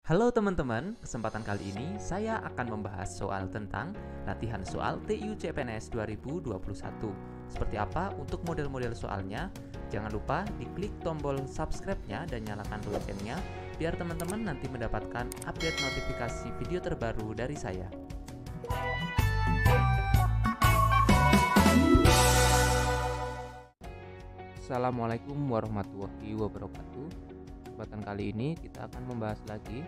Halo teman-teman, kesempatan kali ini saya akan membahas soal tentang latihan soal TIU CPNS 2021. Seperti apa untuk model-model soalnya? Jangan lupa diklik tombol subscribe-nya dan nyalakan loncengnya biar teman-teman nanti mendapatkan update notifikasi video terbaru dari saya. Assalamualaikum warahmatullahi wabarakatuh. Kesempatan kali ini kita akan membahas lagi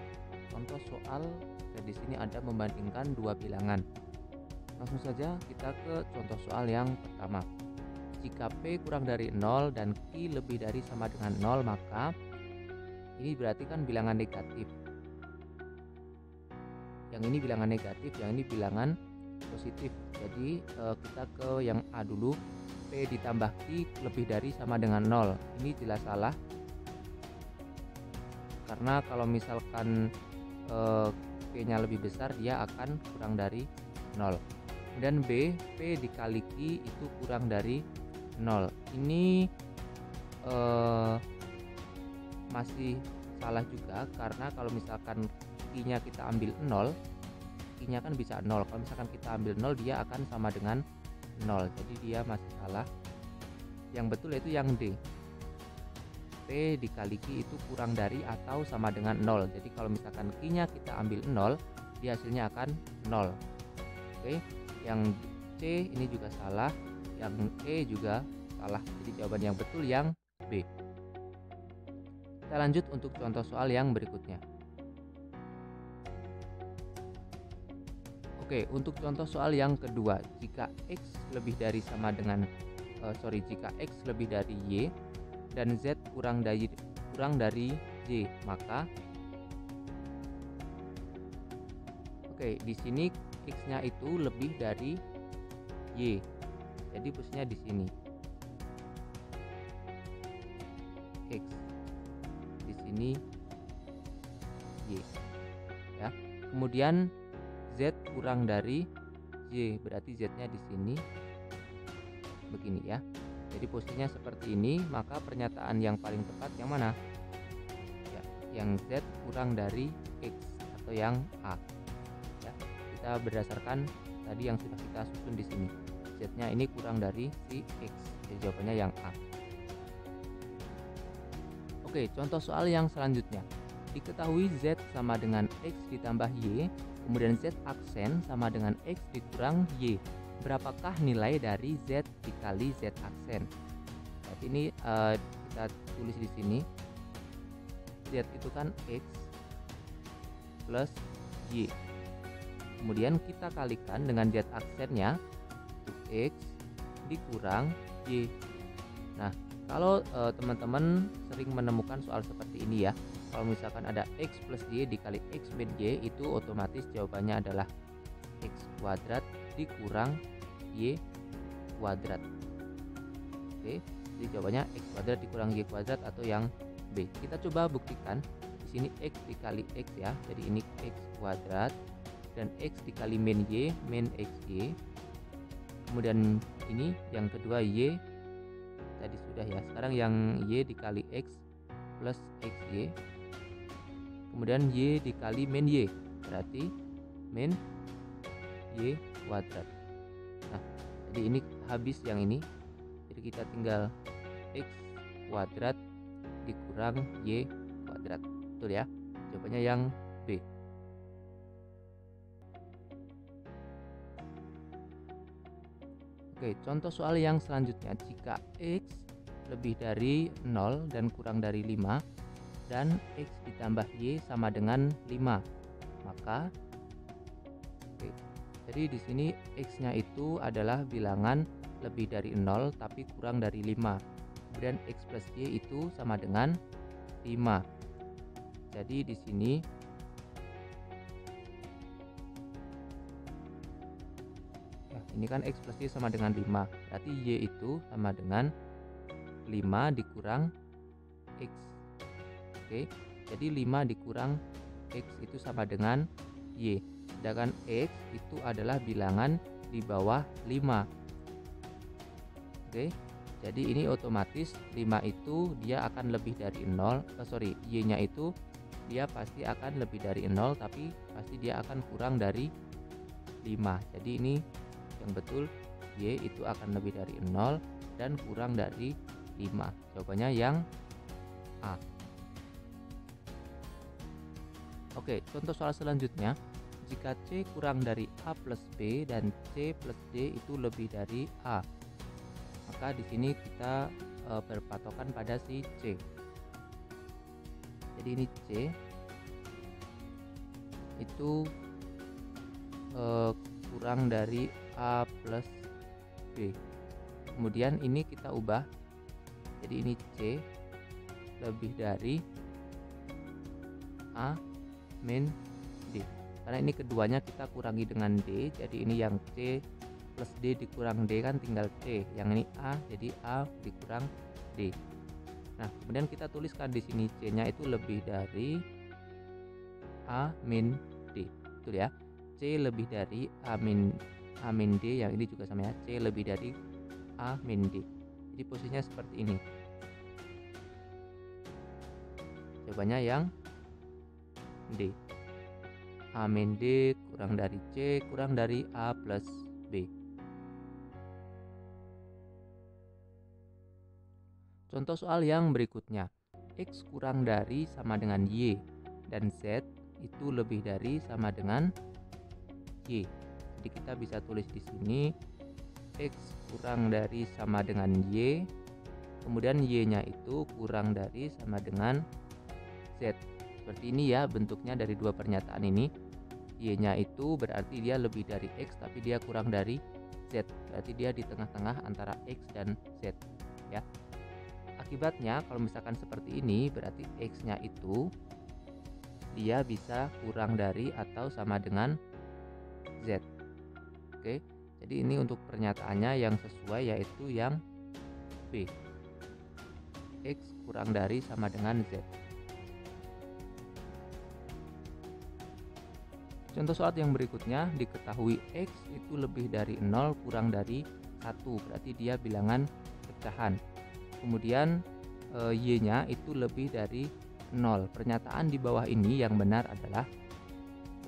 contoh soal, dan di sini ada membandingkan dua bilangan. Langsung saja kita ke contoh soal yang pertama. Jika P kurang dari 0 dan Q lebih dari sama dengan 0, maka ini berarti kan bilangan negatif. Yang ini bilangan negatif, yang ini bilangan positif. Jadi kita ke yang A dulu. P ditambah Q lebih dari sama dengan 0. Ini jelas salah, karena kalau misalkan P-nya lebih besar, dia akan kurang dari 0. Kemudian B, P dikali Q itu kurang dari 0. Ini masih salah juga, karena kalau misalkan Q-nya kita ambil 0, Q-nya kan bisa 0. Kalau misalkan kita ambil 0, dia akan sama dengan 0. Jadi dia masih salah. Yang betul itu yang D. P dikali Q itu kurang dari atau sama dengan 0. Jadi kalau misalkan Q-nya kita ambil 0, dia hasilnya akan 0. Oke, yang C ini juga salah, yang E juga salah. Jadi jawaban yang betul yang B. Kita lanjut untuk contoh soal yang berikutnya. Oke, untuk contoh soal yang kedua, jika X lebih dari sama dengan jika X lebih dari Y dan Z kurang dari Y, maka di sini X-nya itu lebih dari Y. Jadi posisinya di sini. X di sini Y. Ya. Kemudian Z kurang dari Y, berarti Z-nya di sini begini ya. Jadi posisinya seperti ini, maka pernyataan yang paling tepat yang mana? Ya, yang Z kurang dari X atau yang A. Ya, kita berdasarkan tadi yang sudah kita susun di sini. Z-nya ini kurang dari si X. Jadi jawabannya yang A. Oke, contoh soal yang selanjutnya. Diketahui Z sama dengan X ditambah Y, kemudian Z aksen sama dengan X dikurang Y. Berapakah nilai dari Z dikali Z aksen? Berarti ini kita tulis di sini. Z itu kan X plus Y. Kemudian kita kalikan dengan Z aksennya, itu X dikurang Y. Nah, kalau teman-teman sering menemukan soal seperti ini ya, kalau misalkan ada X plus Y dikali X min Y, itu otomatis jawabannya adalah X kuadrat dikurang Y kuadrat. Oke, jadi jawabannya X kuadrat dikurang Y kuadrat atau yang B. Kita coba buktikan. Di sini X dikali X ya, jadi ini X kuadrat, dan X dikali min Y, min XY. Kemudian ini yang kedua Y, tadi sudah ya. Sekarang yang Y dikali X plus XY. Kemudian Y dikali min Y, berarti min Y kuadrat. Nah, jadi ini habis yang ini. Jadi kita tinggal X kuadrat dikurang Y kuadrat. Betul ya? Jawabannya yang B. Oke, contoh soal yang selanjutnya. Jika X lebih dari 0 dan kurang dari 5 dan X ditambah Y sama dengan 5, maka jadi di sini X-nya itu adalah bilangan lebih dari 0 tapi kurang dari 5. Kemudian X plus Y itu sama dengan 5. Jadi di sini ya, ini kan X plus Y sama dengan 5. Berarti Y itu sama dengan 5 dikurang X. Oke. Jadi 5 dikurang X itu sama dengan Y. Sedangkan X itu adalah bilangan di bawah 5. Oke, jadi ini otomatis 5 itu dia akan lebih dari 0, Y nya itu dia pasti akan lebih dari 0, tapi pasti dia akan kurang dari 5. Jadi ini yang betul, Y itu akan lebih dari 0 dan kurang dari 5. Jawabannya yang A. Oke, contoh soal selanjutnya. Jika C kurang dari A plus B dan C plus D itu lebih dari A, maka di sini kita berpatokan pada si C. Jadi ini C itu kurang dari A plus B. Kemudian ini kita ubah, jadi ini C lebih dari A min D. Karena ini keduanya kita kurangi dengan D, jadi ini yang C plus D dikurang D kan tinggal C. Yang ini A, jadi A dikurang D. Nah, kemudian kita tuliskan di sini C-nya itu lebih dari A min D. Betul ya? C lebih dari A min D, yang ini juga sama ya. C lebih dari A min D. Jadi posisinya seperti ini. Jawabannya yang D. A min D kurang dari C kurang dari A plus B. Contoh soal yang berikutnya. X kurang dari sama dengan Y dan Z itu lebih dari sama dengan Y. Jadi kita bisa tulis di sini X kurang dari sama dengan Y, kemudian Y-nya itu kurang dari sama dengan Z. Seperti ini ya bentuknya dari dua pernyataan ini. Y-nya itu berarti dia lebih dari X tapi dia kurang dari Z. Berarti dia di tengah-tengah antara X dan Z ya. Akibatnya kalau misalkan seperti ini berarti X-nya itu dia bisa kurang dari atau sama dengan Z. Oke. Jadi ini untuk pernyataannya yang sesuai yaitu yang B. X kurang dari sama dengan Z. Contoh soal yang berikutnya, diketahui X itu lebih dari 0 kurang dari 1, berarti dia bilangan pecahan. Kemudian Y-nya itu lebih dari 0. Pernyataan di bawah ini yang benar adalah,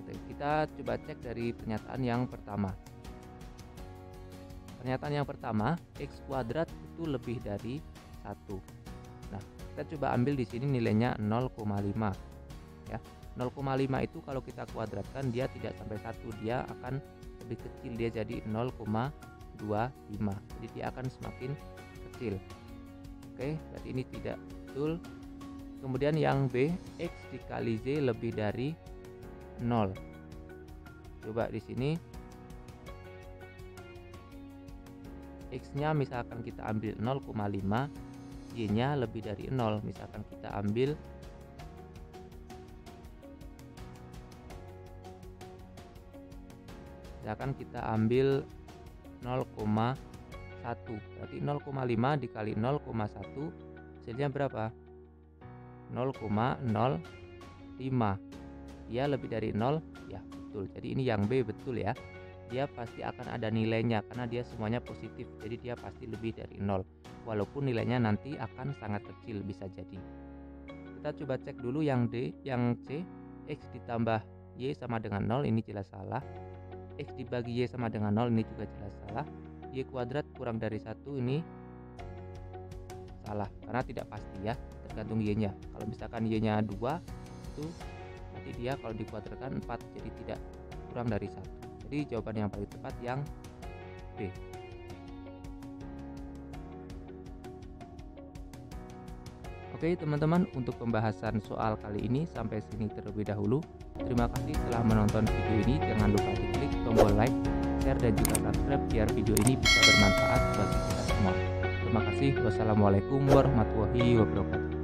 kita coba cek dari pernyataan yang pertama. Pernyataan yang pertama, X kuadrat itu lebih dari 1. Nah, kita coba ambil di sini nilainya 0,5 ya. 0,5 itu kalau kita kuadratkan dia tidak sampai 1, dia akan lebih kecil, dia jadi 0,25. Jadi dia akan semakin kecil. Oke, berarti ini tidak betul. Kemudian yang B, X dikali Z lebih dari 0. Coba di sini X-nya misalkan kita ambil 0,5, Y-nya lebih dari 0. Misalkan kita ambil misalkan kita ambil 0,1, berarti 0,5 dikali 0,1 hasilnya berapa? 0,05. Dia lebih dari 0 ya, betul. Jadi ini yang B betul ya. Dia pasti akan ada nilainya karena dia semuanya positif, jadi dia pasti lebih dari 0 walaupun nilainya nanti akan sangat kecil, bisa jadi. Kita coba cek dulu yang D, yang C. X ditambah Y sama dengan 0, ini jelas salah. X dibagi Y sama dengan 0, ini juga jelas salah. Y kuadrat kurang dari 1, ini salah karena tidak pasti ya, tergantung Y-nya. Kalau misalkan Y-nya 2 itu nanti dia kalau dikuadratkan 4, jadi tidak kurang dari 1. Jadi jawaban yang paling tepat yang B. Oke teman-teman, untuk pembahasan soal kali ini sampai sini terlebih dahulu. Terima kasih telah menonton video ini. Jangan lupa diklik tombol like, share, dan juga subscribe biar video ini bisa bermanfaat bagi kita semua. Terima kasih. Wassalamualaikum warahmatullahi wabarakatuh.